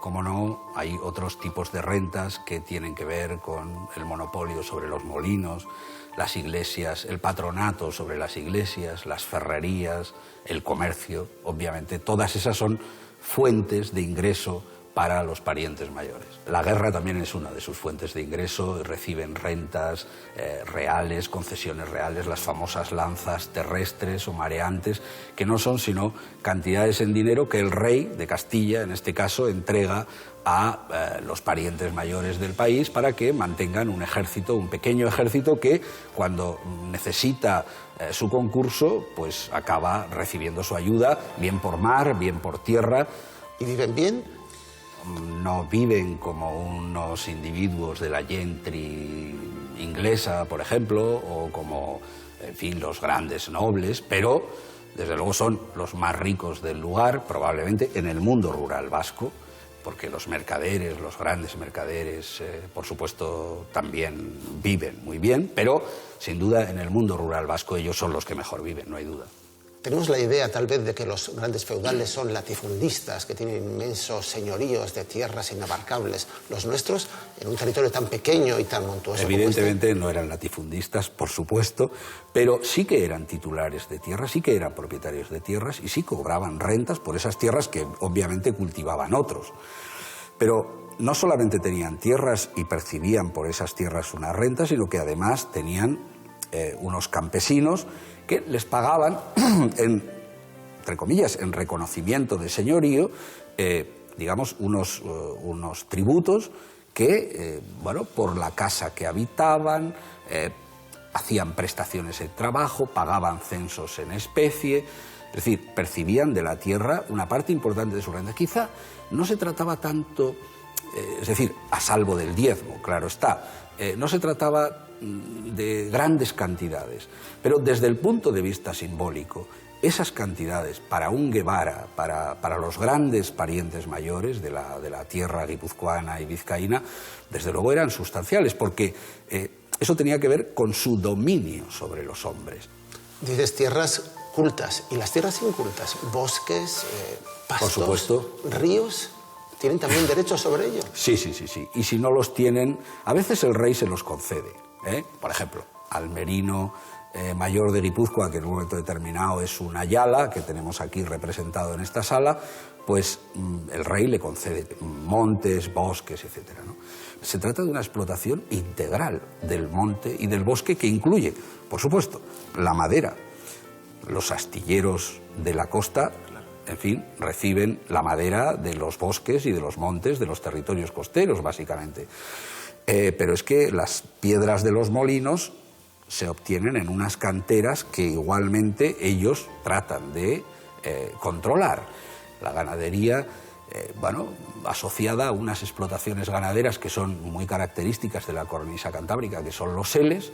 Speaker 3: como no, hay otros tipos de rentas que tienen que ver con el monopolio sobre los molinos, las iglesias, el patronato sobre las iglesias, las ferrerías, el comercio. Obviamente, todas esas son fuentes de ingreso para los parientes mayores. La guerra también es una de sus fuentes de ingreso, reciben rentas reales, concesiones reales, las famosas lanzas terrestres o mareantes, que no son sino cantidades en dinero que el rey de Castilla, en este caso, entrega a los parientes mayores del país para que mantengan un ejército, un pequeño ejército que cuando necesita su concurso, pues acaba recibiendo su ayuda, bien por mar, bien por tierra.
Speaker 1: ¿Y viven bien?
Speaker 3: No viven como unos individuos de la gentry inglesa, por ejemplo, o como, en fin, los grandes nobles, pero desde luego son los más ricos del lugar, probablemente en el mundo rural vasco, porque los mercaderes, los grandes mercaderes, por supuesto, también viven muy bien, pero sin duda en el mundo rural vasco ellos son los que mejor viven, no hay duda.
Speaker 1: Tenemos la idea tal vez de que los grandes feudales son latifundistas, que tienen inmensos señoríos de tierras inabarcables. Los nuestros, en un territorio tan pequeño y tan montuoso
Speaker 3: evidentemente no eran latifundistas, por supuesto, pero sí que eran titulares de tierras, sí que eran propietarios de tierras y sí cobraban rentas por esas tierras que obviamente cultivaban otros. Pero no solamente tenían tierras y percibían por esas tierras unas rentas, sino que además tenían unos campesinos que les pagaban, entre comillas, en reconocimiento de señorío, digamos, unos tributos que, bueno, por la casa que habitaban, hacían prestaciones de trabajo, pagaban censos en especie, es decir, percibían de la tierra una parte importante de su renta. Quizá no se trataba tanto, es decir, a salvo del diezmo, claro está, no se trataba de grandes cantidades, pero desde el punto de vista simbólico, esas cantidades para un Guevara, para los grandes parientes mayores de la tierra guipuzcoana y vizcaína, desde luego eran sustanciales, porque eso tenía que ver con su dominio sobre los hombres.
Speaker 1: Dices tierras cultas, y las tierras incultas, bosques, pastos,
Speaker 3: por supuesto,
Speaker 1: ríos, ¿tienen también derechos sobre ello?
Speaker 3: Sí. Y si no los tienen, a veces el rey se los concede. Por ejemplo, al merino mayor de Guipúzcoa, que en un momento determinado es un ayala, que tenemos aquí representado en esta sala, pues el rey le concede montes, bosques, etc., ¿no? Se trata de una explotación integral del monte y del bosque que incluye, por supuesto, la madera. Los astilleros de la costa, en fin, reciben la madera de los bosques y de los montes de los territorios costeros, básicamente. Pero es que las piedras de los molinos se obtienen en unas canteras que igualmente ellos tratan de controlar. La ganadería, bueno, asociada a unas explotaciones ganaderas que son muy características de la cornisa cantábrica, que son los seles.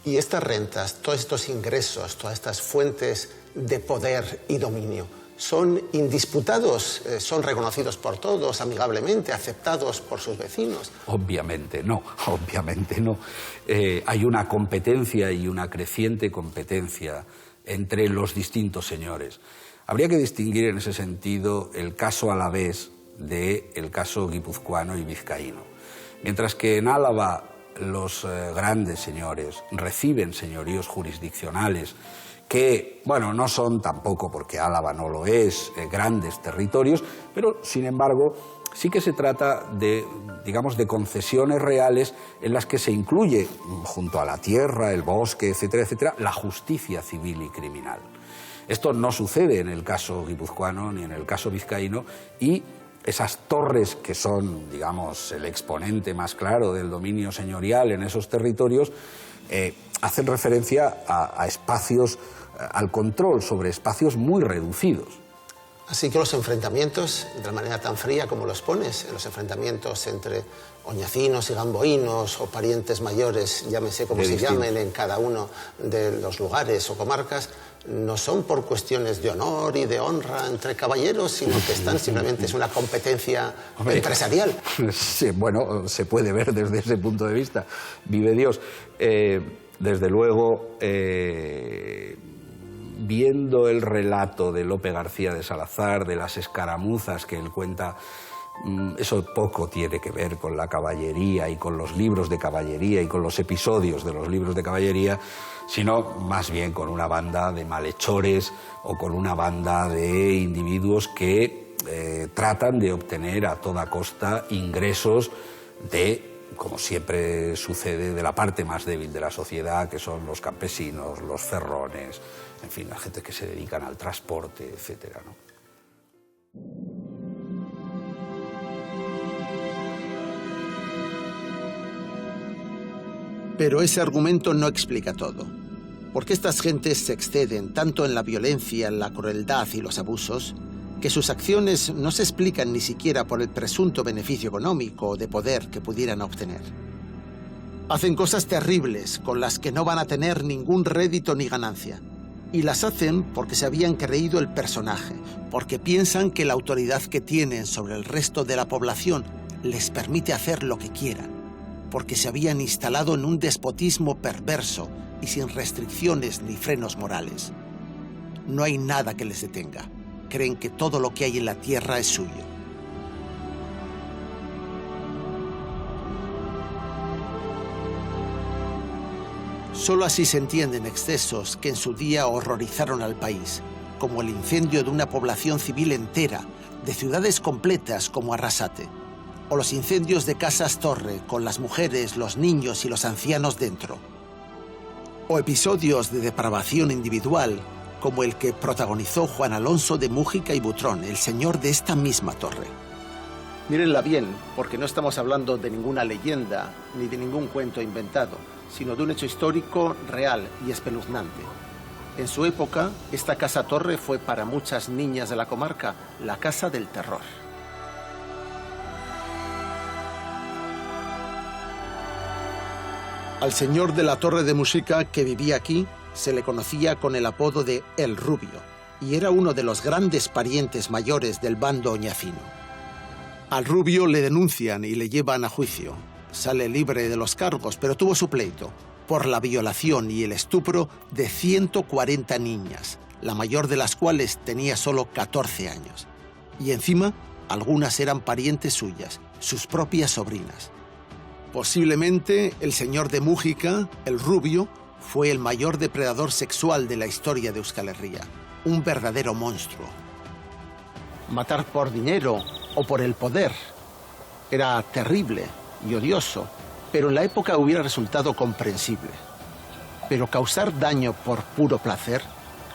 Speaker 1: Y estas rentas, todos estos ingresos, todas estas fuentes de poder y dominio, ¿son indisputados? ¿Son reconocidos por todos amigablemente, aceptados por sus vecinos?
Speaker 3: Obviamente no, obviamente no. Hay una competencia y una creciente competencia entre los distintos señores. Habría que distinguir en ese sentido el caso alavés del caso guipuzcoano y vizcaíno. Mientras que en Álava los grandes señores reciben señoríos jurisdiccionales que, bueno, no son tampoco, porque Álava no lo es, grandes territorios, pero, sin embargo, sí que se trata de, digamos, de concesiones reales en las que se incluye, junto a la tierra, el bosque, etcétera, etcétera, la justicia civil y criminal. Esto no sucede en el caso guipuzcoano ni en el caso vizcaíno, y esas torres que son, digamos, el exponente más claro del dominio señorial en esos territorios, hacen referencia a espacios, al control sobre espacios muy reducidos.
Speaker 1: Así que los enfrentamientos, de la manera tan fría como los pones, los enfrentamientos entre oñacinos y gamboínos o parientes mayores, llámese como se llamen en cada uno de los lugares o comarcas, no son por cuestiones de honor y de honra entre caballeros, sino que están simplemente, es una competencia empresarial.
Speaker 3: Sí, bueno, se puede ver desde ese punto de vista. Vive Dios. Desde luego, viendo el relato de Lope García de Salazar, de las escaramuzas que él cuenta, eso poco tiene que ver con la caballería y con los libros de caballería y con los episodios de los libros de caballería, sino más bien con una banda de malhechores o con una banda de individuos que tratan de obtener a toda costa ingresos de, como siempre sucede, de la parte más débil de la sociedad, que son los campesinos, los ferrones, en fin, la gente que se dedican al transporte, etcétera, ¿no?
Speaker 1: Pero ese argumento no explica todo. Porque estas gentes se exceden tanto en la violencia, en la crueldad y los abusos, que sus acciones no se explican ni siquiera por el presunto beneficio económico o de poder que pudieran obtener. Hacen cosas terribles con las que no van a tener ningún rédito ni ganancia. Y las hacen porque se habían creído el personaje, porque piensan que la autoridad que tienen sobre el resto de la población les permite hacer lo que quieran, porque se habían instalado en un despotismo perverso y sin restricciones ni frenos morales. no hay nada que les detenga. Creen que todo lo que hay en la tierra es suyo. Solo así se entienden excesos que en su día horrorizaron al país, como el incendio de una población civil entera, de ciudades completas como Arrasate, o los incendios de casas torre con las mujeres, los niños y los ancianos dentro, o episodios de depravación individual como el que protagonizó Juan Alonso de Mújica y Butrón, el señor de esta misma torre. Mírenla bien, porque no estamos hablando de ninguna leyenda ni de ningún cuento inventado, sino de un hecho histórico real y espeluznante. En su época, esta casa-torre fue para muchas niñas de la comarca la casa del terror. Al señor de la Torre de Música que vivía aquí se le conocía con el apodo de El Rubio y era uno de los grandes parientes mayores del bando oñacino. Al Rubio le denuncian y le llevan a juicio. Sale libre de los cargos, pero tuvo su pleito por la violación y el estupro de 140 niñas, la mayor de las cuales tenía solo 14 años. Y encima, algunas eran parientes suyas, sus propias sobrinas. Posiblemente el señor de Mújica, el Rubio, fue el mayor depredador sexual de la historia de Euskal Herria, un verdadero monstruo. Matar por dinero o por el poder era terrible y odioso, pero en la época hubiera resultado comprensible. Pero causar daño por puro placer,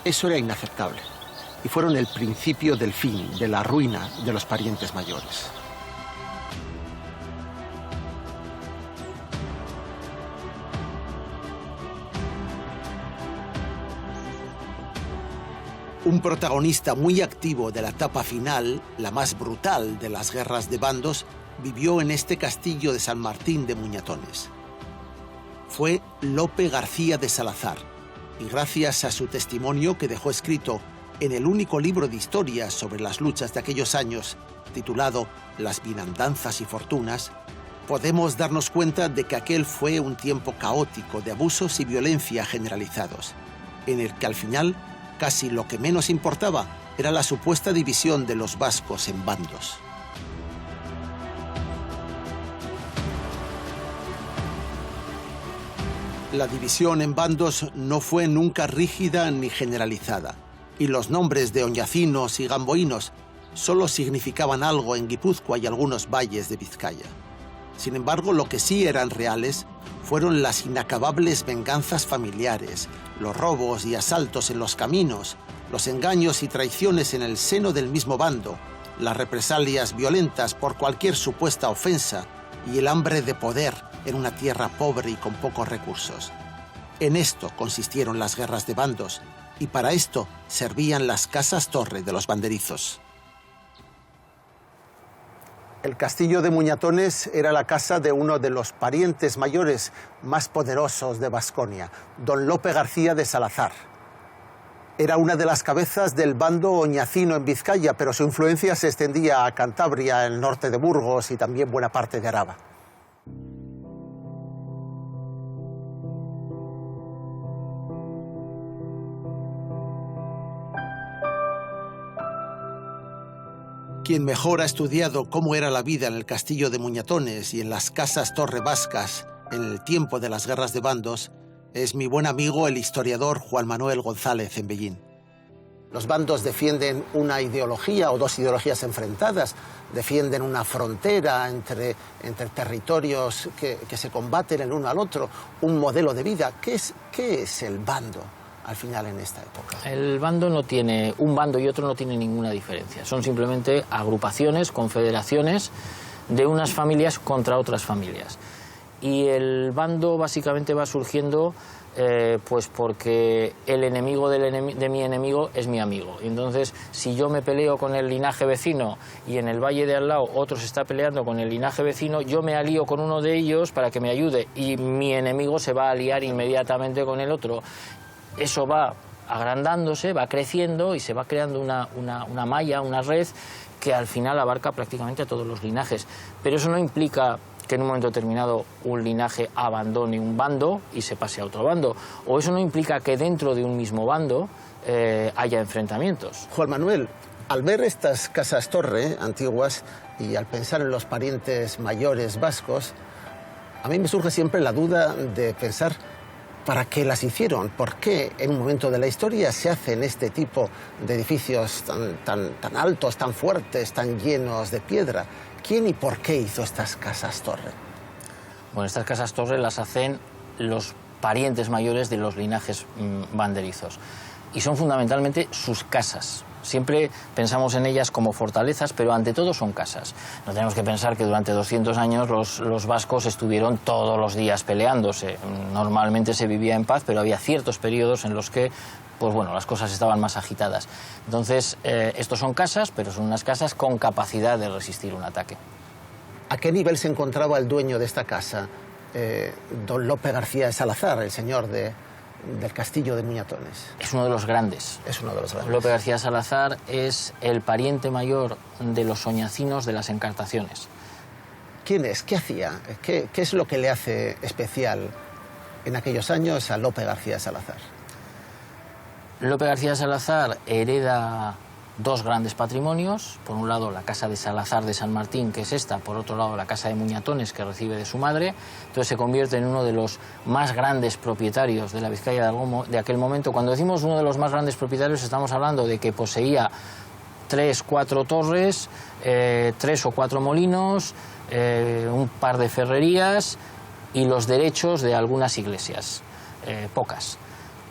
Speaker 1: eso era inaceptable. Y fueron el principio del fin, de la ruina de los parientes mayores. Un protagonista muy activo de la etapa final, la más brutal de las guerras de bandos, vivió en este castillo de San Martín de Muñatones. Fue Lope García de Salazar, y gracias a su testimonio que dejó escrito en el único libro de historia sobre las luchas de aquellos años, titulado Las bienandanzas y fortunas, podemos darnos cuenta de que aquel fue un tiempo caótico de abusos y violencia generalizados, en el que al final casi lo que menos importaba era la supuesta división de los vascos en bandos. La división en bandos no fue nunca rígida ni generalizada, y los nombres de oñacinos y gamboínos solo significaban algo en Guipúzcoa y algunos valles de Vizcaya. Sin embargo, lo que sí eran reales fueron las inacabables venganzas familiares, los robos y asaltos en los caminos, los engaños y traiciones en el seno del mismo bando, las represalias violentas por cualquier supuesta ofensa y el hambre de poder en una tierra pobre y con pocos recursos. En esto consistieron las guerras de bandos, y para esto servían las casas torre de los banderizos. El castillo de Muñatones era la casa de uno de los parientes mayores más poderosos de Baskonia, don Lope García de Salazar. Era una de las cabezas del bando oñacino en Vizcaya, pero su influencia se extendía a Cantabria, el norte de Burgos y también buena parte de Araba. Quien mejor ha estudiado cómo era la vida en el castillo de Muñatones y en las casas torre vascas en el tiempo de las guerras de bandos es mi buen amigo el historiador Juan Manuel González Embellín. Los bandos defienden una ideología o dos ideologías enfrentadas, defienden una frontera entre territorios que se combaten el uno al otro, un modelo de vida. ¿Qué es el bando al final en esta época?
Speaker 4: El bando no tiene, un bando y otro no tiene ninguna diferencia. Son simplemente agrupaciones, confederaciones de unas familias contra otras familias. Y el bando básicamente va surgiendo pues porque el enemigo de mi enemigo es mi amigo. Y entonces, si yo me peleo con el linaje vecino y en el valle de al lado otro se está peleando con el linaje vecino, yo me alío con uno de ellos para que me ayude y mi enemigo se va a aliar inmediatamente con el otro. Eso va agrandándose, va creciendo y se va creando una malla, una red que al final abarca prácticamente a todos los linajes. Pero eso no implica que en un momento determinado un linaje abandone un bando y se pase a otro bando. O eso no implica que dentro de un mismo bando haya enfrentamientos.
Speaker 1: Juan Manuel, al ver estas casas torre antiguas y al pensar en los parientes mayores vascos, a mí me surge siempre la duda de pensar ¿para qué las hicieron? ¿Por qué en un momento de la historia se hacen este tipo de edificios tan altos, tan fuertes, tan llenos de piedra? ¿Quién y por qué hizo estas casas torre?
Speaker 4: Bueno, estas casas torre las hacen los parientes mayores de los linajes banderizos. Y son fundamentalmente sus casas. Siempre pensamos en ellas como fortalezas, pero ante todo son casas. No tenemos que pensar que durante 200 años los vascos estuvieron todos los días peleándose. Normalmente se vivía en paz, pero había ciertos periodos en los que pues bueno, las cosas estaban más agitadas. Entonces, estos son casas, pero son unas casas con capacidad de resistir un ataque.
Speaker 1: ¿A qué nivel se encontraba el dueño de esta casa, don Lope García de Salazar, el señor del castillo de Muñatones?
Speaker 4: Es uno de los grandes.
Speaker 1: Es uno de los grandes.
Speaker 4: Lope García Salazar es el pariente mayor de los soñacinos de las Encartaciones.
Speaker 1: ¿Quién es? ¿Qué hacía? ¿Qué es lo que le hace especial en aquellos años a Lope García Salazar?
Speaker 4: Lope García Salazar hereda dos grandes patrimonios. Por un lado, la casa de Salazar de San Martín, que es esta. Por otro lado, la casa de Muñatones, que recibe de su madre. Entonces se convierte en uno de los más grandes propietarios de la Vizcaya de aquel momento. Cuando decimos uno de los más grandes propietarios, estamos hablando de que poseía 3, 4 torres, 3 o 4 molinos, un par de ferrerías y los derechos de algunas iglesias, pocas.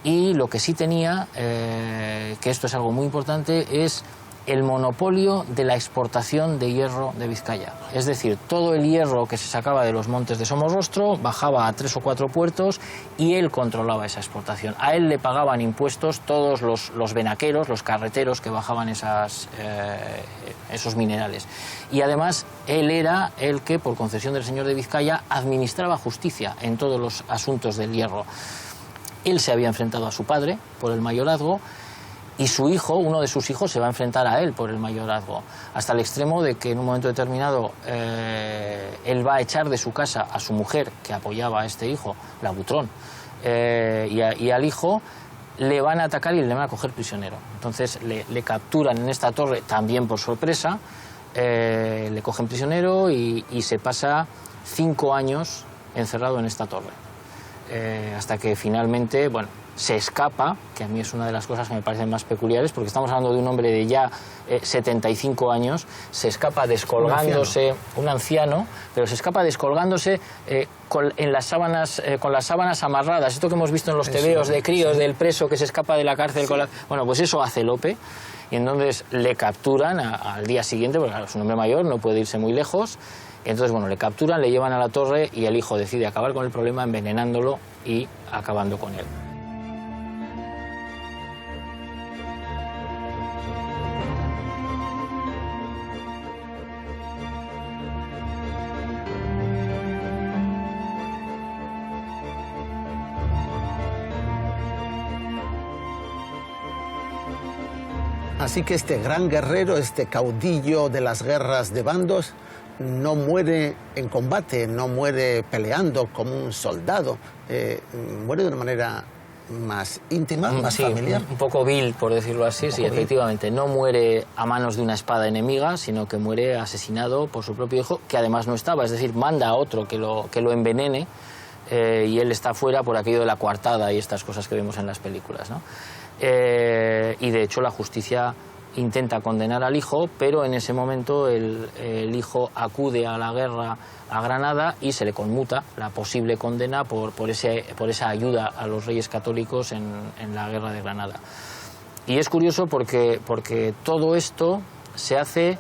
Speaker 4: Y lo que sí tenía, que esto es algo muy importante, es el monopolio de la exportación de hierro de Vizcaya. Es decir, todo el hierro que se sacaba de los montes de Somorrostro bajaba a 3 o 4 puertos y él controlaba esa exportación. A él le pagaban impuestos todos los venaqueros, los carreteros que bajaban esos minerales. Y además él era el que, por concesión del señor de Vizcaya, administraba justicia en todos los asuntos del hierro. Él se había enfrentado a su padre por el mayorazgo y su hijo, uno de sus hijos, se va a enfrentar a él por el mayorazgo, hasta el extremo de que en un momento determinado él va a echar de su casa a su mujer, que apoyaba a este hijo, la Butrón, y al hijo le van a atacar y le van a coger prisionero. Entonces le capturan en esta torre, también por sorpresa, le cogen prisionero y se pasa 5 años encerrado en esta torre. Hasta que finalmente, bueno, se escapa, que a mí es una de las cosas que me parecen más peculiares, porque estamos hablando de un hombre de ya 75 años, se escapa descolgándose, un anciano, pero se escapa descolgándose con las sábanas amarradas, esto que hemos visto en los tebeos de críos del preso que se escapa de la cárcel, sí. Bueno, pues eso hace Lope, y entonces le capturan al día siguiente, porque claro, es un hombre mayor, no puede irse muy lejos. Entonces, bueno, le capturan, le llevan a la torre y el hijo decide acabar con el problema envenenándolo y acabando con él.
Speaker 1: Así que este gran guerrero, este caudillo de las guerras de bandos, no muere en combate, no muere peleando como un soldado, muere de una manera más íntima, más familiar.
Speaker 4: Un poco vil, por decirlo así, sí, efectivamente. No muere a manos de una espada enemiga, sino que muere asesinado por su propio hijo, que además no estaba, es decir, manda a otro que lo envenene y él está fuera por aquello de la coartada y estas cosas que vemos en las películas, ¿no? Y de hecho la justicia intenta condenar al hijo, pero en ese momento el hijo acude a la guerra a Granada y se le conmuta la posible condena por esa ayuda a los reyes católicos en la guerra de Granada. Y es curioso porque todo esto se hace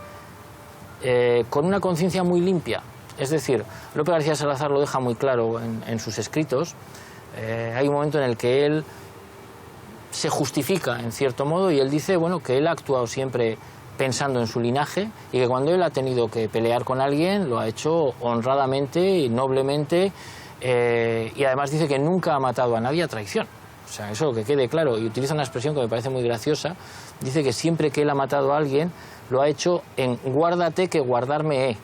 Speaker 4: con una conciencia muy limpia. Es decir, Lope García Salazar lo deja muy claro en sus escritos. Hay un momento en el que él se justifica en cierto modo y él dice, bueno, que él ha actuado siempre pensando en su linaje y que cuando él ha tenido que pelear con alguien lo ha hecho honradamente y noblemente, y además dice que nunca ha matado a nadie a traición. O sea, eso que quede claro, y utiliza una expresión que me parece muy graciosa, dice que siempre que él ha matado a alguien lo ha hecho en guárdate que guardarme he.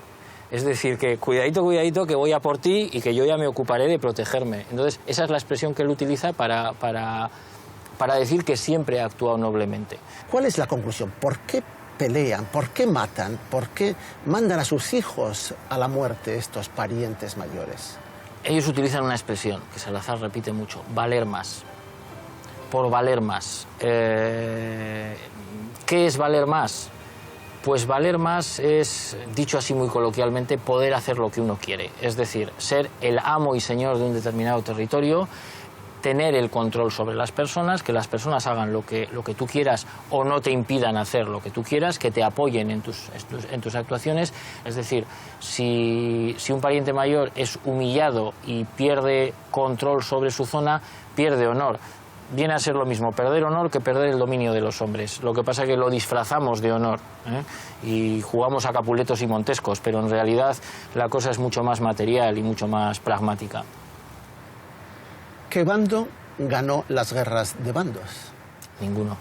Speaker 4: Es decir, que cuidadito, cuidadito, que voy a por ti y que yo ya me ocuparé de protegerme. Entonces, esa es la expresión que él utiliza para para decir que siempre ha actuado noblemente.
Speaker 1: ¿Cuál es la conclusión? ¿Por qué pelean? ¿Por qué matan? ¿Por qué mandan a sus hijos a la muerte estos parientes mayores?
Speaker 4: Ellos utilizan una expresión que Salazar repite mucho: valer más. Por valer más. ¿Qué es valer más? Pues valer más es, dicho así muy coloquialmente, poder hacer lo que uno quiere. Es decir, ser el amo y señor de un determinado territorio, tener el control sobre las personas, que las personas hagan lo que tú quieras o no te impidan hacer lo que tú quieras, que te apoyen en tus actuaciones. Es decir, si un pariente mayor es humillado y pierde control sobre su zona, pierde honor. Viene a ser lo mismo perder honor que perder el dominio de los hombres. Lo que pasa es que lo disfrazamos de honor, y jugamos a Capuletos y Montescos, pero en realidad la cosa es mucho más material y mucho más pragmática.
Speaker 1: ¿Qué bando ganó las guerras de bandos?
Speaker 4: Ninguno.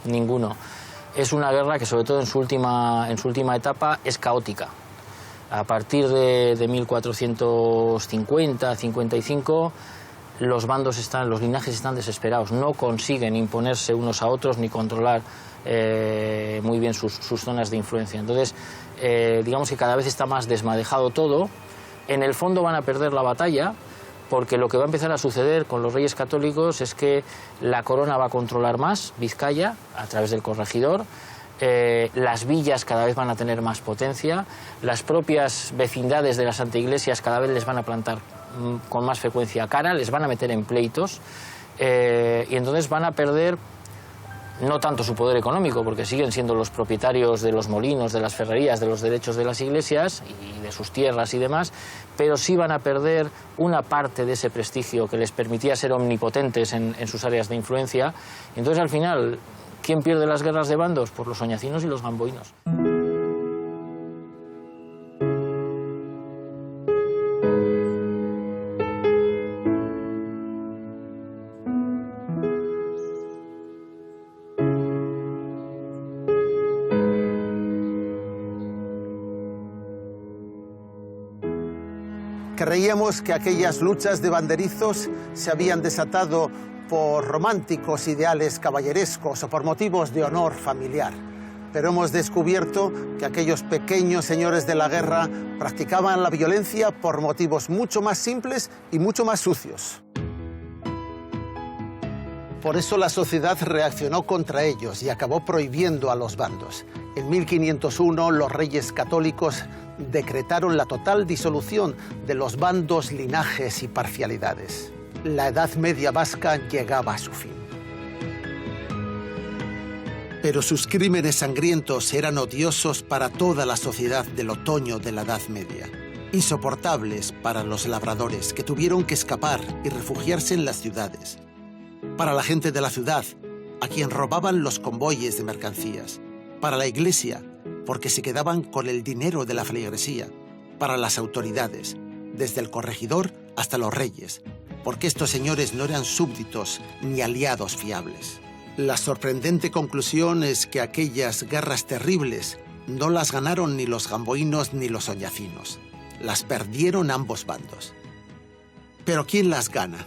Speaker 4: Ninguno. Es una guerra que, sobre todo en su última etapa, es caótica. A partir de 1450-55, los linajes están desesperados, no consiguen imponerse unos a otros ni controlar muy bien sus zonas de influencia. Entonces, digamos que cada vez está más desmadejado todo. En el fondo van a perder la batalla, porque lo que va a empezar a suceder con los reyes católicos es que la corona va a controlar más Vizcaya a través del corregidor. Las villas cada vez van a tener más potencia, las propias vecindades de las anteiglesias cada vez les van a plantar con más frecuencia cara, les van a meter en pleitos, y entonces van a perder no tanto su poder económico, porque siguen siendo los propietarios de los molinos, de las ferrerías, de los derechos de las iglesias y de sus tierras y demás, pero sí van a perder una parte de ese prestigio que les permitía ser omnipotentes en sus áreas de influencia. Y entonces, al final, ¿quién pierde las guerras de bandos? Pues los soñacinos y los gamboinos.
Speaker 1: Creíamos que aquellas luchas de banderizos se habían desatado por románticos ideales caballerescos o por motivos de honor familiar. Pero hemos descubierto que aquellos pequeños señores de la guerra practicaban la violencia por motivos mucho más simples y mucho más sucios. Por eso la sociedad reaccionó contra ellos y acabó prohibiendo a los bandos. En 1501 los reyes católicos decretaron la total disolución de los bandos, linajes y parcialidades. La Edad Media vasca llegaba a su fin. Pero sus crímenes sangrientos eran odiosos para toda la sociedad del otoño de la Edad Media, insoportables para los labradores que tuvieron que escapar y refugiarse en las ciudades, para la gente de la ciudad, a quien robaban los convoyes de mercancías, para la iglesia, porque se quedaban con el dinero de la feligresía, para las autoridades, desde el corregidor hasta los reyes, porque estos señores no eran súbditos ni aliados fiables. La sorprendente conclusión es que aquellas guerras terribles no las ganaron ni los gamboinos ni los soñacinos. Las perdieron ambos bandos. ¿Pero quién las gana?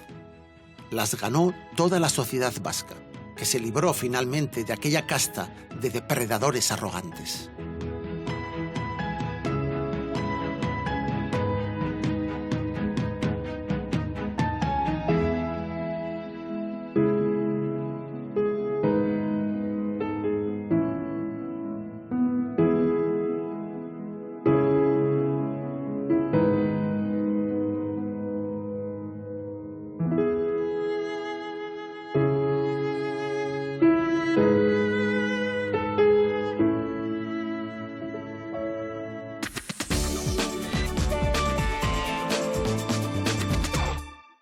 Speaker 1: Las ganó toda la sociedad vasca, que se libró finalmente de aquella casta de depredadores arrogantes.